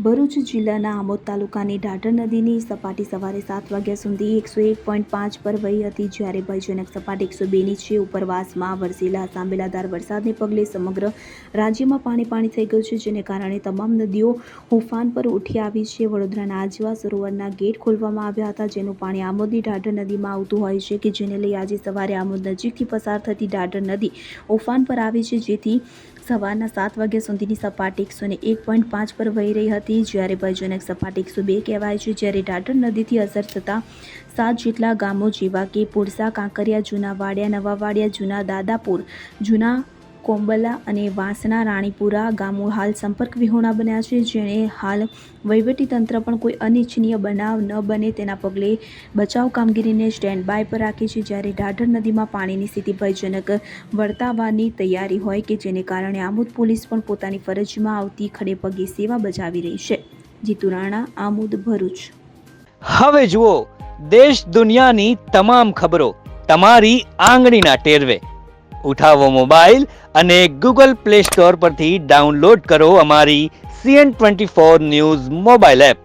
ભરૂચ જિલ્લાના આમોદ તાલુકાની ઢાઢર નદીની સપાટી સવારે 7 વાગ્યા સુધી 101.5 પર વહી હતી, જ્યારે ભયજનક સપાટી 102ની છે. ઉપરવાસમાં વરસેલા સાંબેલાધાર વરસાદને પગલે સમગ્ર રાજ્યમાં પાણી થઈ ગયું છે, જેને કારણે તમામ નદીઓ ઉફાન પર ઉઠી આવી છે. વડોદરાના આજવા સરોવરના ગેટ ખોલવામાં આવ્યા હતા, જેનું પાણી આમોદની ઢાઢર નદીમાં આવતું હોય છે, કે જેને લઈ આજે સવારે આમોદ નજીકથી પસાર થતી ઢાઢર નદી ઉફાન પર આવી છે, જેથી સવારના 7 વાગ્યા સુધીની સપાટી 101.5 પર વહી રહી હતી, જ્યારે ભયજનક સપાટી 102 કહેવાય છે. જ્યારે ઢાઢર નદીથી અસર થતા 7 જેટલા ગામો જેવા કે પુરસા, કાંકરિયા, જૂના વાડિયા, નવા વાડિયા, જૂના દાદાપુર, જૂના કોંબલા અને વાસણા રાણીપુરા ગામો હાલ સંપર્ક વિહોણા બન્યા છે, જેને હાલ વહીવટીતંત્ર પણ કોઈ અનિચ્છનીય બનાવ ન બને તેના પગલે બચાવ કામગીરીને સ્ટેન્ડ બાય પર રાખી છે. જ્યારે ઢાઢર નદીમાં પાણીની સ્થિતિ ભયજનક વર્તાવાની તૈયારી હોય કે જેને કારણે આમોદ પોલીસ પણ પોતાની ફરજમાં આવતી ખડેપગે સેવા બજાવી રહી છે. જીતુ રાણા, આમોદ, ભરૂચ. હવે જુઓ દેશ દુનિયાની તમામ ખબરો તમારી આંગળીના ટેરવે. ઉઠાવો મોબાઈલ અને ગૂગલ પ્લે સ્ટોર પરથી ડાઉનલોડ કરો અમારી CN24 ન્યૂઝ મોબાઈલ એપ.